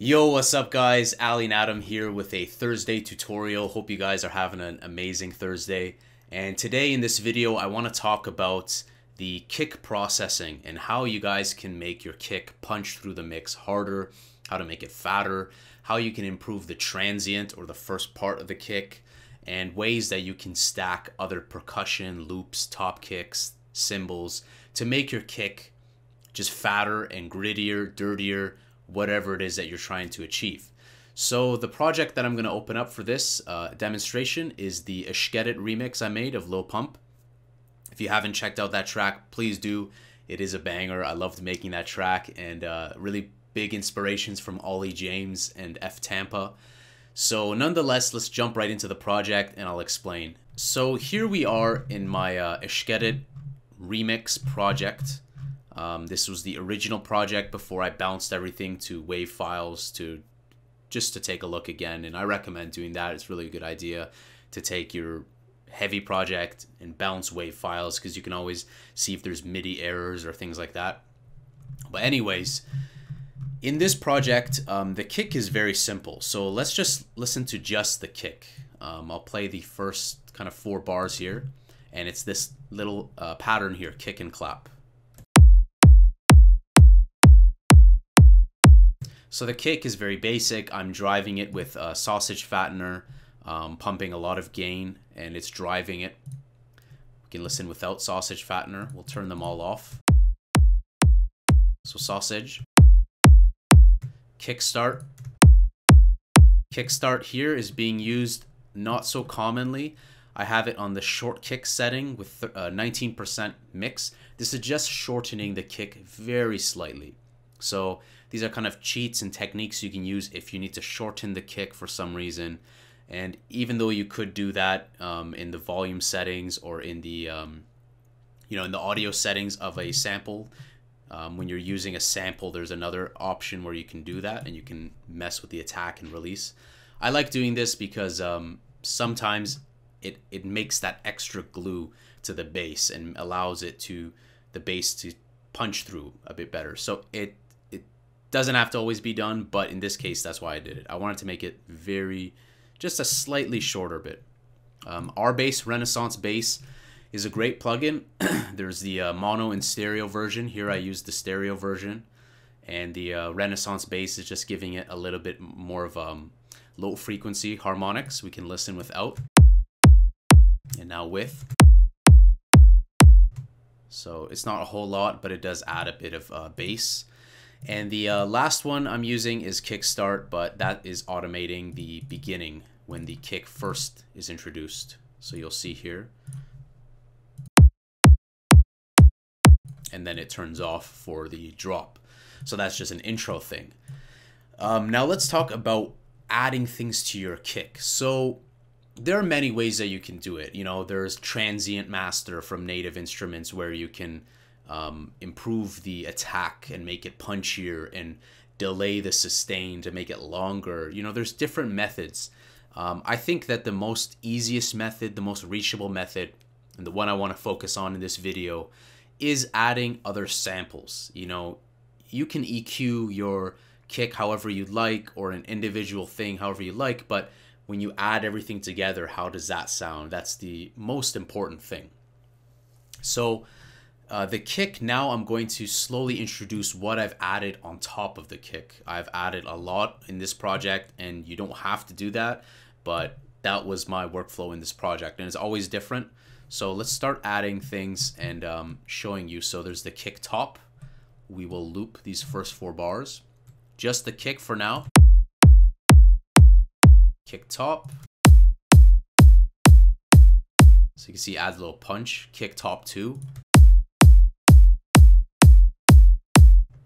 Yo, what's up guys? Nadem here with a Thursday tutorial. Hope you guys are having an amazing Thursday. And today in this video, I want to talk about the kick processing and how you guys can make your kick punch through the mix harder, how to make it fatter, how you can improve the transient or the first part of the kick, and ways that you can stack other percussion, loops, top kicks, cymbals to make your kick just fatter and grittier, dirtier, whatever it is that you're trying to achieve. So the project that I'm going to open up for this demonstration is the ESSKEETIT remix I made of Lil Pump. If you haven't checked out that track, please do. It is a banger. I loved making that track, and really big inspirations from Ollie James and F Tampa. So nonetheless, let's jump right into the project and I'll explain. So here we are in my ESSKEETIT remix project. This was the original project before I bounced everything to WAV files just to take a look again, and I recommend doing that. It's really a good idea to take your heavy project and bounce WAV files because you can always see if there's MIDI errors or things like that. But anyways, in this project, the kick is very simple. So let's just listen to just the kick. I'll play the first kind of 4 bars here, and it's this little pattern here, kick and clap. So the kick is very basic. I'm driving it with a sausage fattener, pumping a lot of gain, and it's driving it. We can listen without sausage fattener. We'll turn them all off. So sausage. Kickstart. Kickstart here is being used not so commonly. I have it on the short kick setting with 19% mix. This is just shortening the kick very slightly. So these are kind of cheats and techniques you can use if you need to shorten the kick for some reason. And even though you could do that in the volume settings or in the in the audio settings of a sample, when you're using a sample, there's another option where you can do that and you can mess with the attack and release. I like doing this because sometimes it makes that extra glue to the bass and allows the bass to punch through a bit better. So it doesn't have to always be done, but in this case, that's why I did it. I wanted to make it just a slightly shorter bit. R-Bass, Renaissance Bass, is a great plugin. There's the mono and stereo version. Here I use the stereo version, and the Renaissance Bass is just giving it a little bit more of low frequency harmonics. We can listen without, and now with. So it's not a whole lot, but it does add a bit of bass. And the last one I'm using is Kickstart, but that is automating the beginning when the kick first is introduced. So you'll see here. And then it turns off for the drop. So that's just an intro thing. Now let's talk about adding things to your kick. So there are many ways that you can do it. You know, there's Transient Master from Native Instruments where you can improve the attack and make it punchier and delay the sustain to make it longer. You know, there's different methods. I think that the most easiest method, the most reachable method, and the one I want to focus on in this video is adding other samples. You know, you can EQ your kick however you like, or an individual thing however you like, but when you add everything together, how does that sound? That's the most important thing. So the kick, now I'm going to slowly introduce what I've added on top of the kick. I've added a lot in this project, and you don't have to do that, but that was my workflow in this project, and it's always different. So let's start adding things and showing you. So there's the kick top. We will loop these first 4 bars. Just the kick for now. Kick top. So you can see adds a little punch. Kick top 2.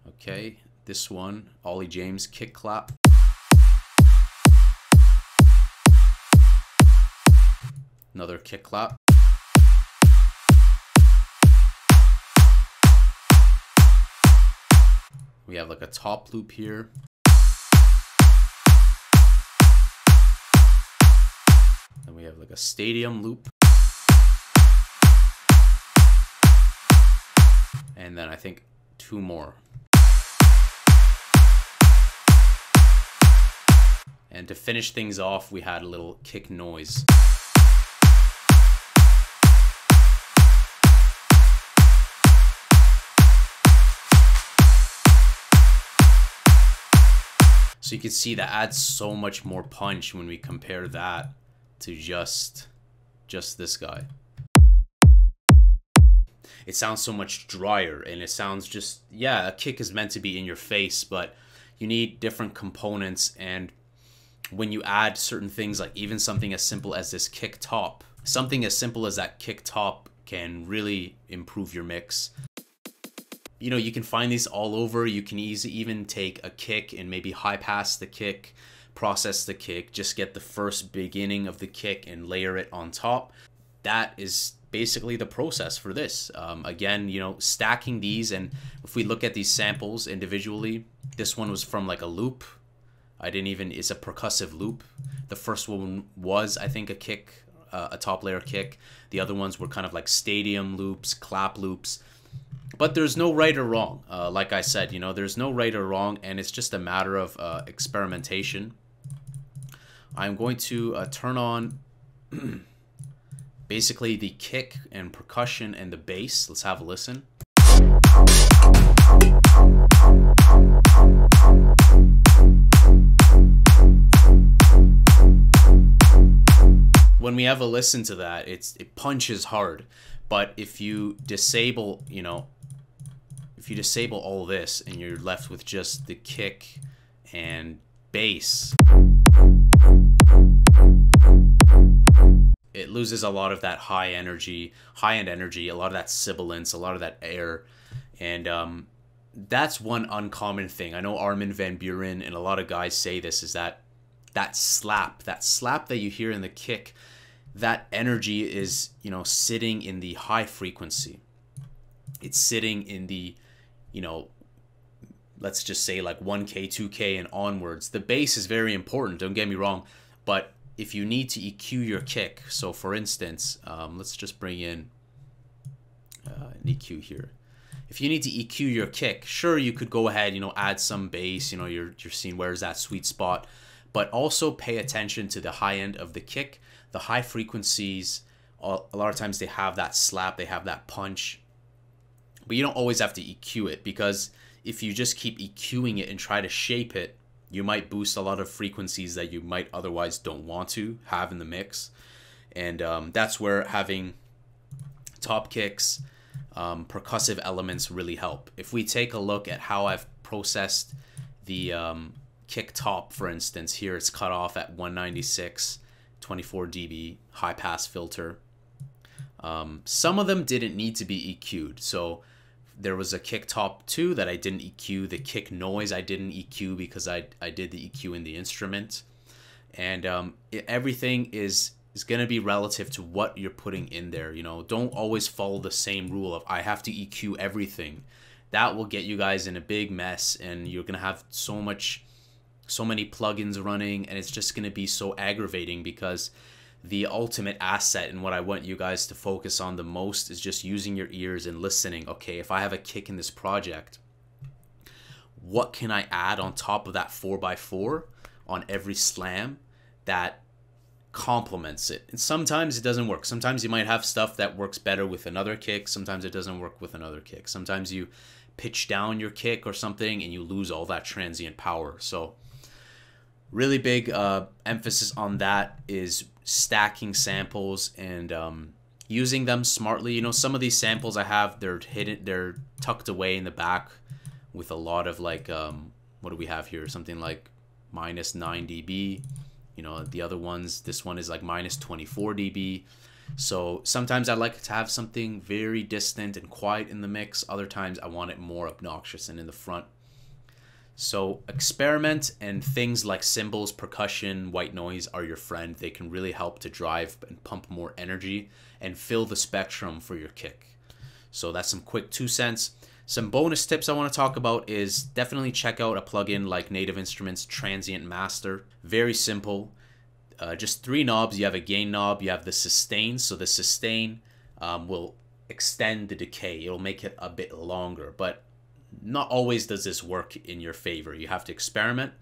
Okay, this one, Ollie James kick clap. Another kick clap. We have like a top loop here. Then we have like a stadium loop. And then I think 2 more. And to finish things off, we had a little kick noise. So you can see that adds so much more punch when we compare that to just this guy. It sounds so much drier, and it sounds just, yeah, a kick is meant to be in your face, but you need different components. And when you add certain things, like even something as simple as this kick top, something as simple as that kick top can really improve your mix. You know, you can find these all over. You can even take a kick and maybe high pass the kick, process the kick, just get the first beginning of the kick and layer it on top. That is basically the process for this. Again, you know, stacking these, and if we look at these samples individually, this one was from like a loop. It's a percussive loop. The first one was, I think, a kick, a top layer kick. The other ones were kind of like stadium loops, clap loops. But there's no right or wrong. Like I said, you know, there's no right or wrong, and it's just a matter of experimentation. I'm going to turn on basically the kick and percussion and the bass. Let's have a listen. When we have a listen to that, it punches hard. But if you disable, you know, if you disable all this and you're left with just the kick and bass, it loses a lot of that high-end energy, a lot of that sibilance, a lot of that air. And that's one uncommon thing. I know Armin van Buuren and a lot of guys say this, is that slap that you hear in the kick, that energy is, you know, sitting in the high frequency. It's sitting in the, you know, let's just say like 1K, 2K and onwards. The bass is very important, don't get me wrong, but if you need to EQ your kick, so for instance, let's just bring in an EQ here. If you need to EQ your kick, sure, you could go ahead, you know, add some bass, you know, you're seeing where's that sweet spot, but also pay attention to the high end of the kick. The high frequencies, a lot of times they have that slap, they have that punch, but you don't always have to EQ it, because if you just keep EQing it and try to shape it, you might boost a lot of frequencies that you might otherwise don't want to have in the mix. And that's where having top kicks, percussive elements really help. If we take a look at how I've processed the kick top, for instance, here it's cut off at 196, 24 dB, high pass filter. Some of them didn't need to be EQ'd. So there was a kick top 2 that I didn't EQ. The kick noise I didn't EQ because I did the EQ in the instrument. And everything is going to be relative to what you're putting in there. You know, don't always follow the same rule of I have to EQ everything. That will get you guys in a big mess, and you're going to have so many plugins running, and it's just going to be so aggravating, because the ultimate asset and what I want you guys to focus on the most is just using your ears and listening. Okay, if I have a kick in this project, what can I add on top of that 4x4 on every slam that complements it? And sometimes it doesn't work. Sometimes you might have stuff that works better with another kick. Sometimes it doesn't work with another kick. Sometimes you pitch down your kick or something and you lose all that transient power. So really big emphasis on that is stacking samples and using them smartly. You know, some of these samples I have, they're hidden, they're tucked away in the back with a lot of like, what do we have here? Something like -9 dB. You know, the other ones, this one is like -24 dB. So sometimes I like to have something very distant and quiet in the mix. Other times I want it more obnoxious and in the front. So experiment, and things like cymbals, percussion, white noise are your friend. They can really help to drive and pump more energy and fill the spectrum for your kick. So that's some quick 2 cents. Some bonus tips I want to talk about is definitely check out a plugin like Native Instruments Transient Master. Very simple. Just 3 knobs. You have a gain knob, you have the sustain. So the sustain will extend the decay. It'll make it a bit longer, but not always does this work in your favor. You have to experiment.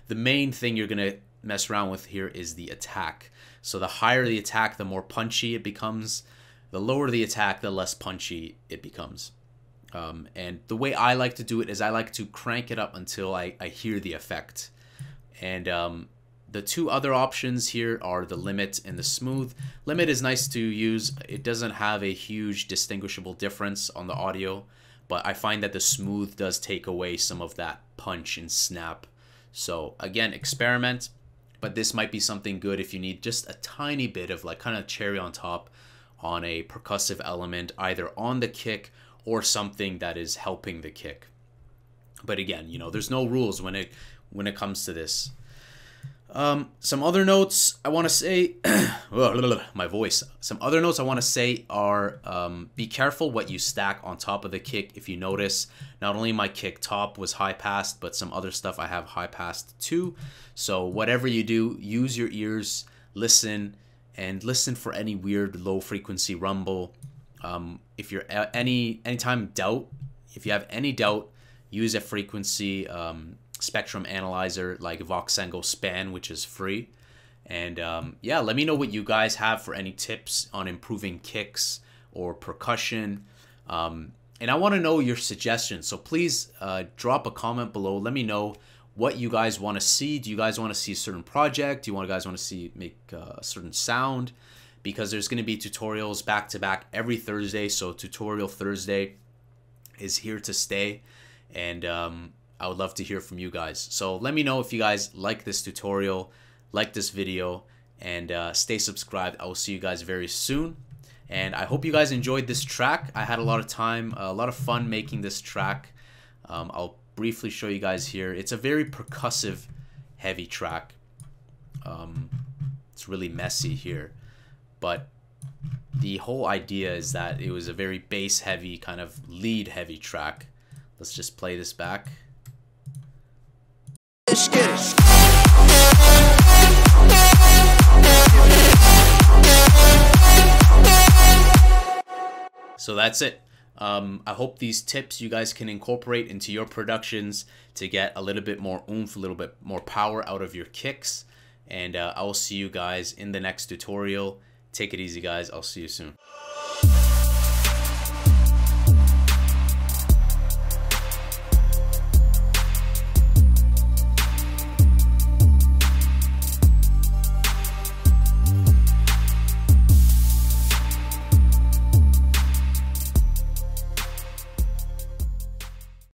The main thing you're going to mess around with here is the attack. So the higher the attack, the more punchy it becomes. The lower the attack, the less punchy it becomes. And the way I like to do it is I like to crank it up until I hear the effect. And the two other options here are the limit and the smooth. Limit is nice to use. It doesn't have a huge distinguishable difference on the audio, but I find that the smooth does take away some of that punch and snap. So again, experiment, but this might be something good if you need just a tiny bit of like kind of cherry on top on a percussive element, either on the kick or something that is helping the kick. But again, you know, there's no rules when it comes to this. Some other notes I want to say, my voice. Some other notes I want to say are, be careful what you stack on top of the kick. If you notice, not only my kick top was high passed, but some other stuff I have high passed too. So whatever you do, use your ears, listen, and listen for any weird low frequency rumble. If you're anytime doubt, if you have any doubt, use a frequency spectrum analyzer like Voxengo Span, which is free. And yeah, let me know what you guys have for any tips on improving kicks or percussion. And I want to know your suggestions, so please drop a comment below. Let me know what you guys want to see. Do you guys want to see a certain project? Do you guys want to see make a certain sound? Because there's going to be tutorials back to back every Thursday, so Tutorial Thursday is here to stay. And I would love to hear from you guys. So let me know if you guys like this tutorial, like this video, and stay subscribed. I will see you guys very soon. And I hope you guys enjoyed this track. I had a lot of time, a lot of fun making this track. I'll briefly show you guys here. It's a very percussive, heavy track. It's really messy here. But the whole idea is that it was a very bass heavy, kind of lead heavy track. Let's just play this back. So that's it. I hope these tips you guys can incorporate into your productions to get a little bit more oomph, a little bit more power out of your kicks. And I will see you guys in the next tutorial. Take it easy, guys. I'll see you soon.